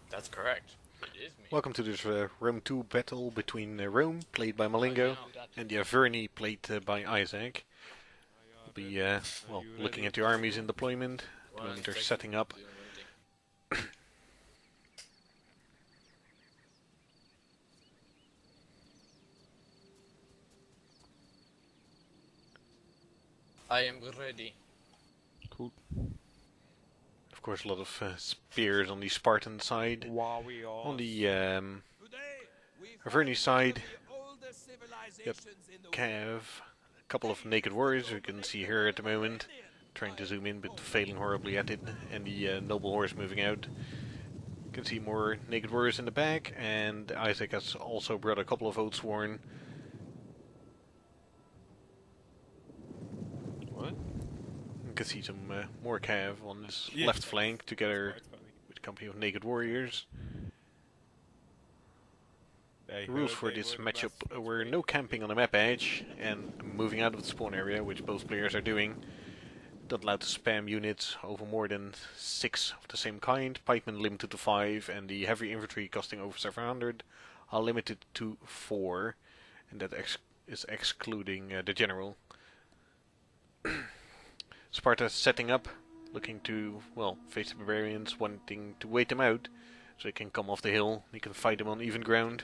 That's correct. It is me. Welcome to this Rome 2 battle between Rome, played by Mmalingo, and the Averni, played by Isak. We'll be looking at the armies in deployment. At the moment they're setting up. I am ready. Cool. Of course, a lot of spears on the Spartan side. On the Averni side, yep, Cav, a couple of naked warriors you can see here at the moment. Trying to zoom in, but failing horribly at it, and the noble horse moving out. You can see more naked warriors in the back, and Isak has also brought a couple of Oathsworn. What? You can see some more Cav on this left flank, together with a company of naked warriors. The rules for this matchup were no camping on the map edge, and moving out of the spawn area, which both players are doing. Not allowed to spam units over more than 6 of the same kind. Pikemen limited to 5, and the heavy infantry costing over 700 are limited to 4, and that is excluding the general. Sparta setting up, looking to, well, face the barbarians, wanting to wait them out, so they can come off the hill, you can fight them on even ground.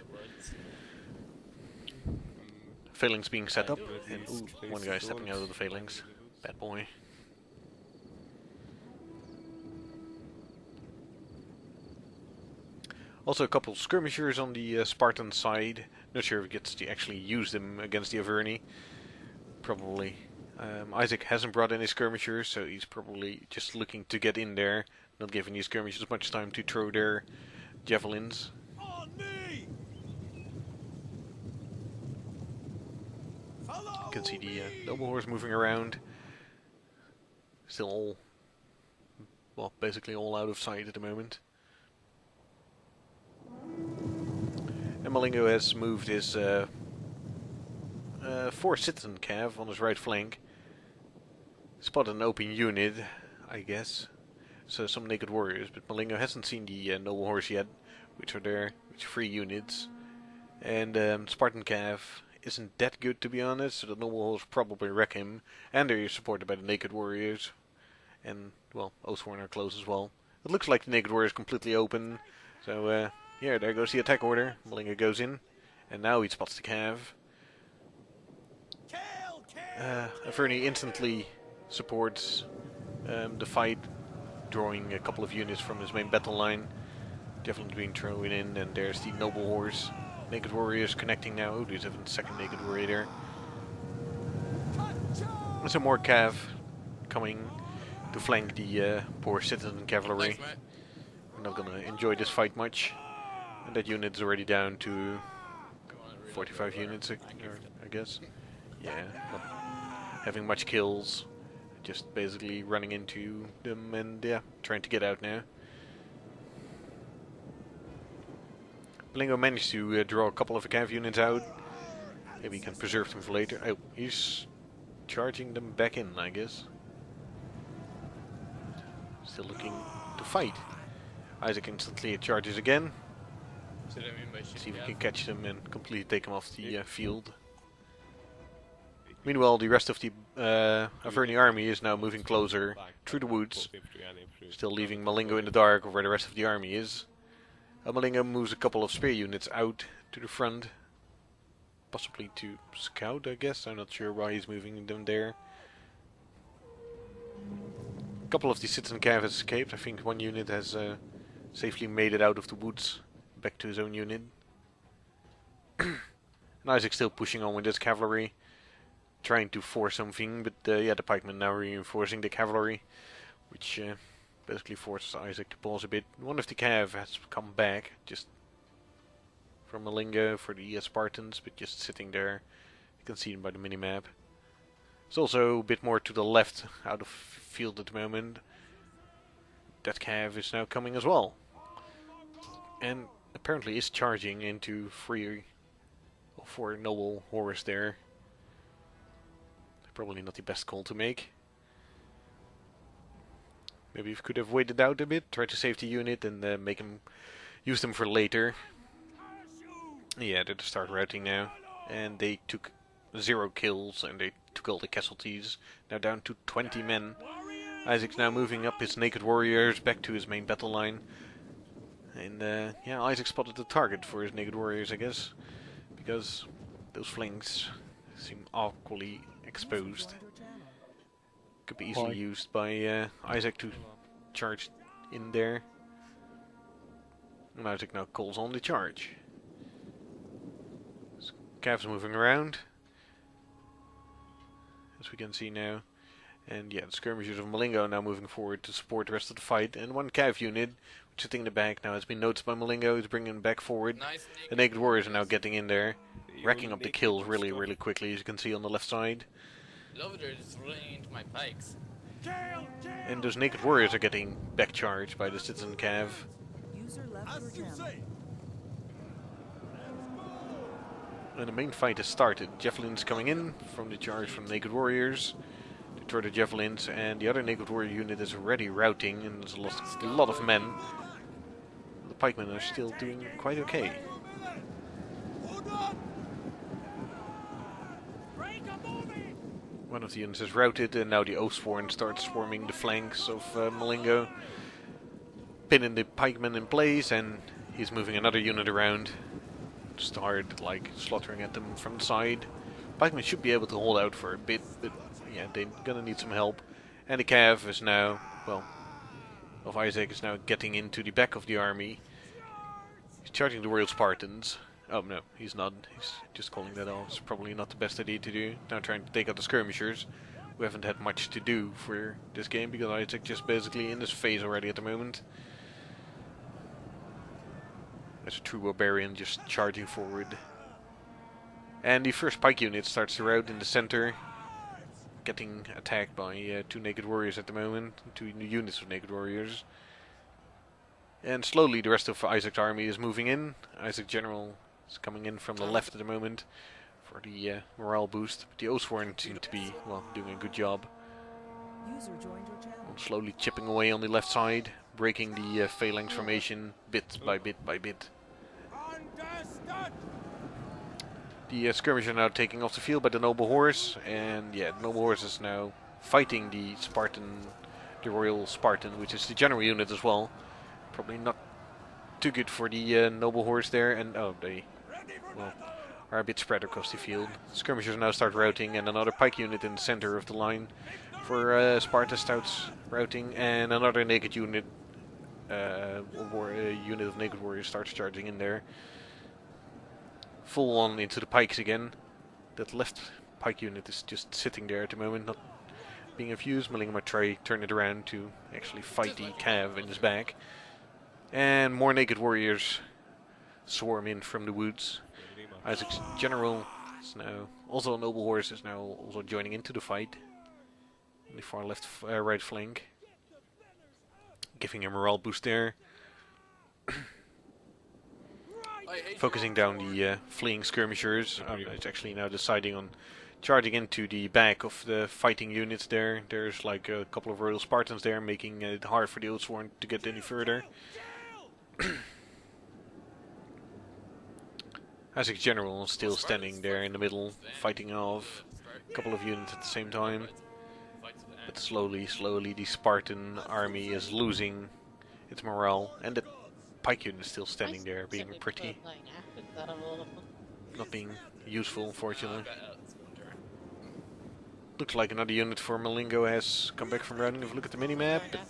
Phalanx being set up, and one guy stepping out of the phalanx. Bad boy. Also a couple of skirmishers on the Spartan side. Not sure if he gets to actually use them against the Averni. Probably. Isak hasn't brought any skirmishers, so he's probably just looking to get in there, not giving these skirmishers much time to throw their javelins. You can see the noble horse moving around. Still all, well, basically all out of sight at the moment. Mmalingo has moved his 4 citizen cav on his right flank. Spotted an open unit, I guess. So some naked warriors, but Mmalingo hasn't seen the noble horse yet, which are there, which 3 units. And Spartan cav isn't that good, to be honest, so the noble horse probably wreck him. And they're supported by the naked warriors. And, well, Oathsworn are close as well. It looks like the naked warrior is completely open, so yeah, there goes the attack order. Mmalingo goes in, and now he spots the cav. Averni instantly supports the fight, drawing a couple of units from his main battle line. Javelins being thrown in, and there's the noble horse. Naked warriors connecting now. Oh, there's even a second naked warrior there. And some more cav coming to flank the poor citizen cavalry. We're not gonna enjoy this fight much. And that unit's already down to 45 units, I guess. Yeah, not having much kills. Just basically running into them and, yeah, trying to get out now. Mmalingo managed to draw a couple of cav units out. Maybe he can preserve them for later. Oh, he's charging them back in, I guess. Still looking to fight. Isak instantly charges again. See if we can catch them and completely take them off the field. Meanwhile, the rest of the Averni army is now moving closer through the woods, still leaving Mmalingo in the dark of where the rest of the army is. Mmalingo moves a couple of spear units out to the front, possibly to scout, I guess. I'm not sure why he's moving them there. A couple of the citizen cav has escaped. I think one unit has safely made it out of the woods back to his own unit. And Isaac's still pushing on with his cavalry, trying to force something, but yeah, the pikemen now reinforcing the cavalry, which basically forces Isak to pause a bit. One of the cav has come back, just from Mmalingo for the Spartans, but just sitting there. You can see him by the minimap. It's also a bit more to the left, out of field at the moment. That cav is now coming as well. And apparently is charging into 3 or 4 noble horse there. Probably not the best call to make. Maybe we could have waited out a bit, try to save the unit and make him use them for later. Yeah, they're to start routing now. And they took 0 kills and they took all the casualties. Now down to 20 men. Isaac's now moving up his naked warriors back to his main battle line. And yeah, Isaac spotted the target for his naked warriors, I guess. Because those flanks seem awkwardly exposed. Could be easily used by Isaac to charge in there. And Isaac now calls on the charge. Cavs moving around, as we can see now. And yeah, the skirmishers of Mmalingo now moving forward to support the rest of the fight. And one Cav unit, sitting in the back, now has been noticed by Mmalingo. He's bringing them back forward. Nice The naked warriors are now getting in there, racking up the kills really quickly, as you can see on the left side. Lovers is running into my pikes. And those naked warriors are getting back charged by the citizen Cav. User left your channel. And the main fight has started. Javelins coming in from the charge from naked warriors. They throw the javelins, and the other naked warrior unit is already routing, and there's a lot of men. The pikemen are still doing quite okay. One of the units is routed, and now the Oathsworn starts swarming the flanks of Mmalingo, pinning the pikemen in place, and he's moving another unit around. Start like slaughtering at them from the side. Pikemen should be able to hold out for a bit, but yeah, they're gonna need some help. And the Cav is now, well, of Isaac is now getting into the back of the army. He's charging the Royal Spartans. Oh no, he's not. He's just calling that off. It's probably not the best idea to do. Now trying to take out the skirmishers, who haven't had much to do for this game because Isaac just basically in this phase already at the moment. As a true barbarian just charging forward. And the first pike unit starts to rout in the center, getting attacked by 2 naked warriors at the moment, 2 units of naked warriors. And slowly the rest of Isaac's army is moving in. Isaac General is coming in from the left at the moment for the morale boost. But the Oathsworn seem to be, well, doing a good job. User joined your channel. Slowly chipping away on the left side, breaking the phalanx formation bit by bit by bit. The skirmishers are now taking off the field by the noble horse, and yeah, the noble horse is now fighting the Spartan, the Royal Spartan, which is the general unit as well. Probably not too good for the noble horse there, and oh, they well are a bit spread across the field. Skirmishers now start routing, and another pike unit in the center of the line for Sparta starts routing, and another naked unit, unit of naked warriors starts charging in there. Full on into the pikes again. That left pike unit is just sitting there at the moment, not being of use. Mmalingo might try turn it around to actually fight the Cav in his back. And more naked warriors swarm in from the woods. Isaac's general is now, also a noble horse, is now also joining into the fight. In the far left, right flank. Giving a morale boost there. Focusing down the fleeing skirmishers. It's actually now deciding on charging into the back of the fighting units there. There's like a couple of Royal Spartans there, making it hard for the Oathsworn to get any further. Isaac's general is still standing there in the middle, fighting off a couple of units at the same time. But slowly the Spartan army is losing its morale, and the pike unit is still standing there, being pretty, not being useful, unfortunately. Looks like another unit for Mmalingo has come back from routing. If you look at the minimap, but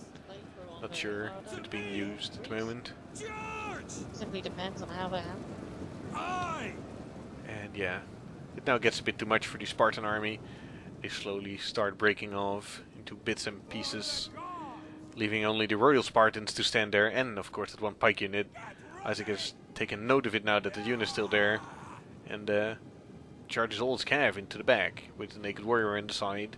not sure if it's being used at the moment. Simply depends on how they happen. And yeah, it now gets a bit too much for the Spartan army. They slowly start breaking off into bits and pieces, leaving only the Royal Spartans to stand there, and of course that one pike unit. Isaac has taken note of it now that the unit is still there, and charges all his cav into the back, with the naked warrior in the side.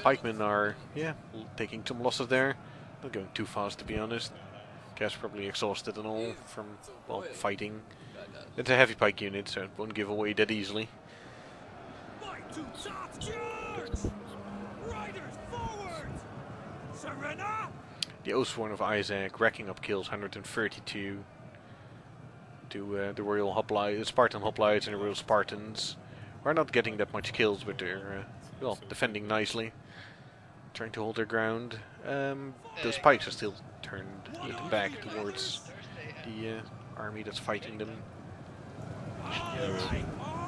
Pikemen are, yeah, taking some losses there. Not going too fast, to be honest. Cav's probably exhausted and all from, well, fighting. It's a heavy pike unit, so it won't give away that easily. The Oathsworn of Isaac racking up kills, 132 to the Royal Hoplites, Spartan Hoplites and the Royal Spartans. We're not getting that much kills, but they're well, defending nicely, trying to hold their ground. Those pikes are still turned a little back towards the army that's fighting them.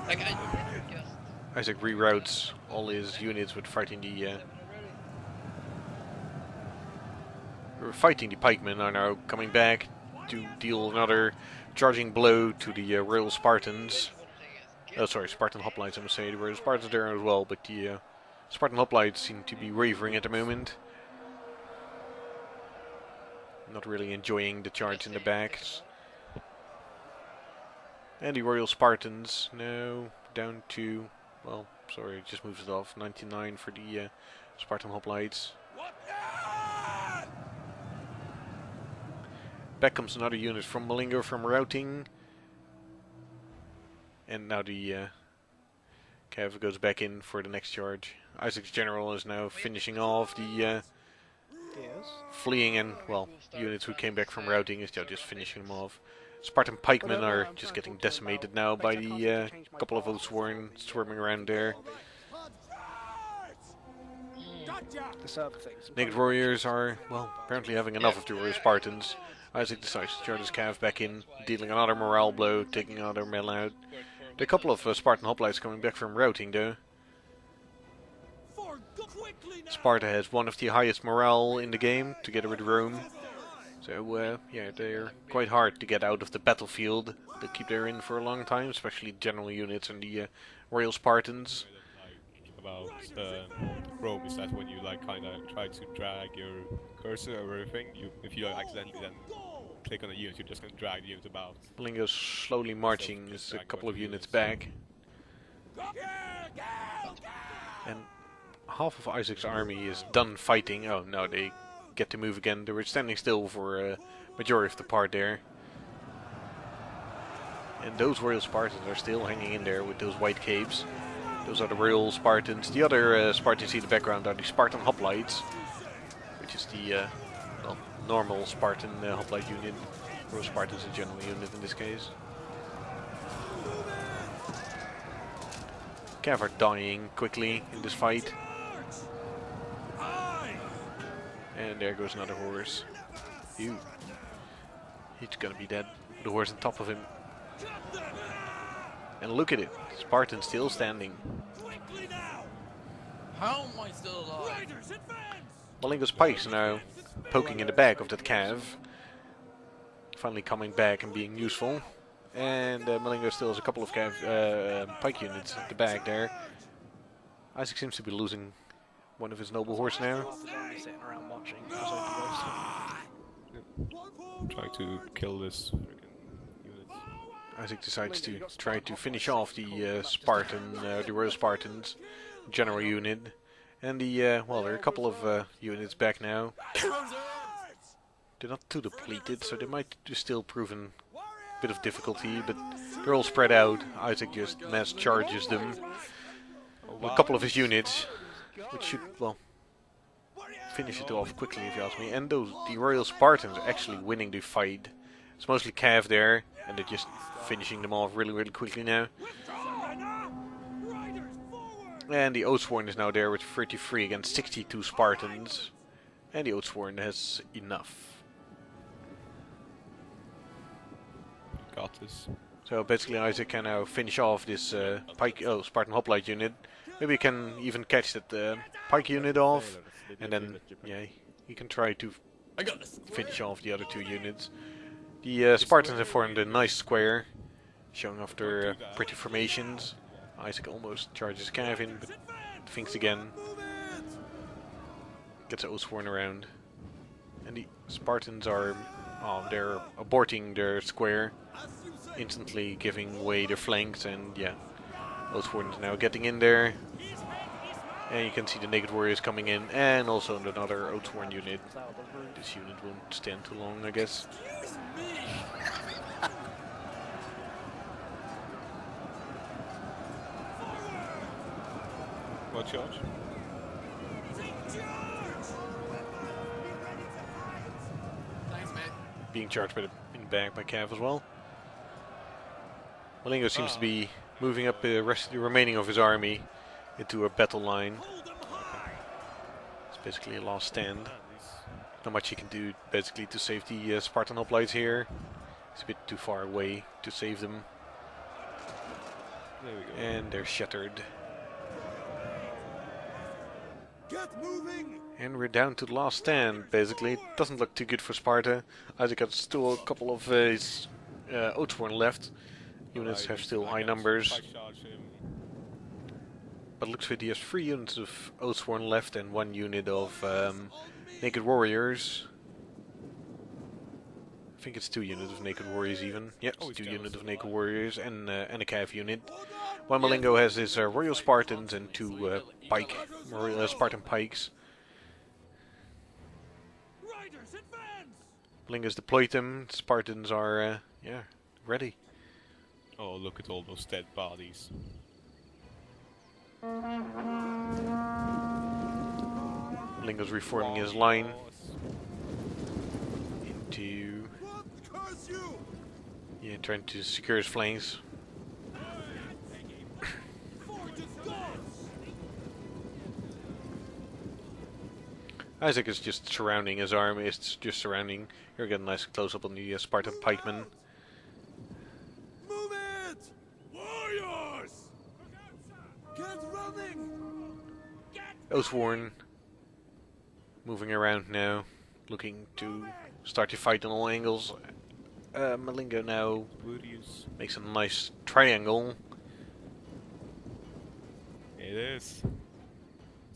Like, I just... Isaac reroutes all his units with fighting the pikemen are now coming back to deal another charging blow to the Royal Spartans. Oh, sorry, Spartan Hoplites, I must say. The Royal Spartans are there as well, but the Spartan Hoplites seem to be wavering at the moment. Not really enjoying the charge in the back. And the Royal Spartans now down to, well, sorry, just moves it off. 99 for the Spartan Hoplites. Back comes another unit from Mmalingo from routing. And now the Cav goes back in for the next charge. Isaac's general is now finishing off the fleeing and, well, units who came back from routing is just finishing them off. Spartan pikemen are just getting decimated now by the couple of Oathsworn swarming around there. Naked warriors are, well, apparently having enough of the Royal Spartans. Isaac decides to turn his Cav back in, dealing another morale blow, taking another men out. There are a couple of Spartan hoplites coming back from routing though. Sparta has one of the highest morale in the game, together with Rome. So yeah, they're quite hard to get out of the battlefield. They keep there in for a long time, especially general units and the Royal Spartans. About Rome is that when you like kind of try to drag your cursor over everything, if you accidentally then click on a unit, you're just going to drag the unit about. Mmalingo's slowly marching, is a couple of units back. And half of Isaac's army is done fighting. Oh no, they get to move again. They were standing still for a majority of the part there. And those Royal Spartans are still hanging in there with those white capes. Those are the Royal Spartans. The other Spartans you see in the background are the Spartan Hoplites, which is the well, normal Spartan Hoplite unit. Royal Spartans a general unit in this case. Cav are dying quickly in this fight. And there goes another horse. Ew. He's gonna be dead. The horse on top of him. And look at it. Spartan still standing. How am I still alive? Mmalingo's pikes are now poking in the back of that Cav. Finally coming back and being useful. And Mmalingo still has a couple of pike units at the back there. Isaac seems to be losing one of his noble horse now. Trying to kill this unit. Isaac decides to try to finish off the the Royal Spartans general unit. And the, well, there are a couple of units back now. They're not too depleted, so they might just still prove a bit of difficulty, but they're all spread out. Isaac just mass charges them. A couple of his units, which should, well, finish it off quickly if you ask me. And the Royal Spartans are actually winning the fight. It's mostly Cav there, and they're just finishing them off really, really quickly now. And the Oathsworn is now there with 33 against 62 Spartans. And the Oathsworn has enough. Got this. So basically Isaac can now finish off this Spartan Hoplite unit. Maybe he can even catch that pike unit off. And then, yeah, he can try to finish off the other two units. The Spartans have formed a nice square, showing off their pretty formations. Isaac almost charges Cav in, but thinks again. Gets Oathsworn around. And the Spartans are, they're aborting their square, instantly giving away their flanks, and yeah, Oathsworn is now getting in there. And you can see the Naked Warriors coming in, and also another Oathsworn unit. This unit won't stand too long, I guess. What charge? being charged by in the back by Cav as well. Mmalingo seems to be moving up the remaining of his army into a battle line. It's basically a last stand. Not much he can do basically to save the Spartan hoplites here. It's a bit too far away to save them. There we go. And they're shattered. Get moving! And we're down to the last stand, basically. It doesn't look too good for Sparta. Isaac has still a couple of his Oathsworn left. Units have still high numbers. But looks like he has 3 units of Oathsworn left and 1 unit of Naked Warriors. I think it's 2 units of Naked Warriors even. Yeah, it's 2 units of Naked Warriors and a Cav unit. While Mmalingo has his Royal Spartans and 2 Spartan Pikes. Mmalingo's deployed them. Spartans are, yeah, ready. Oh, look at all those dead bodies. Mmalingo's reforming his line into, yeah, trying to secure his flanks. Isaac is just surrounding his army. It's just surrounding. Here we get a nice close up on the Spartan pikemen. Move it! Warriors! Get running! Oathsworn moving around now, looking to start to fight on all angles. Mmalingo now makes a nice triangle, It is.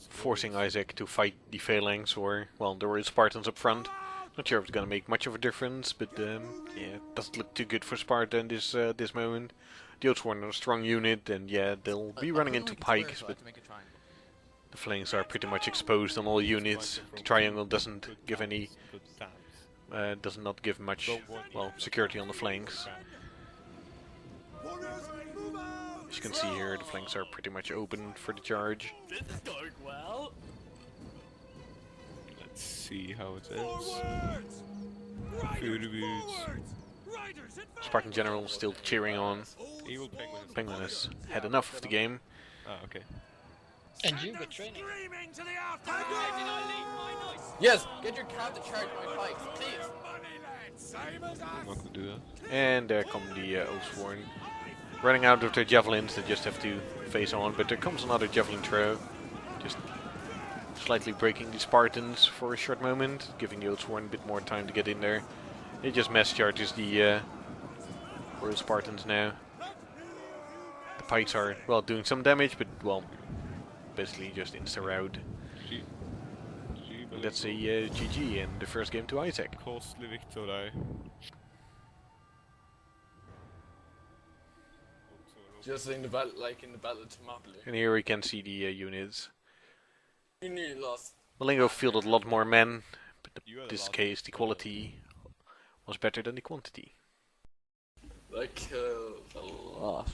forcing Isaac to fight the phalanx, or, well, the Royal Spartans up front. Not sure if it's gonna make much of a difference, but yeah, it doesn't look too good for Sparta in this this moment. The Oathsworn are a strong unit, and yeah, they'll be running into pikes, but the flanks are pretty much exposed on all units. The triangle doesn't give any, does not give much, well, security on the flanks. Warriors, move out! As you can see here, the flanks are pretty much open for the charge. This is going well. Let's see how it ends. Forwards! Food Riders, boots. forwards! Riders, advance! Spartan general still cheering on. Evil penguin. Penguin has had enough of the game. Ah, okay. And you with training. Screaming to the after! Yes, get your cab to charge my pikes, please. Same as I'm not us! gonna do that. And there come the Oathsworn. Running out of their javelins, they just have to face on. But there comes another javelin throw. Just slightly breaking the Spartans for a short moment, giving the Oathsworn a bit more time to get in there. It just mass charges the Royal Spartans now. The pikes are, well, doing some damage, but, well, basically just insta-rout. G. And that's a GG and the first game to Isaac. Costly victory. Just in the battle, like in the battle of Thermopylae. And here we can see the units. You nearly lost. Mmalingo fielded a lot more men, but You had in a this lot. case the quality was better than the quantity. Like, a lot.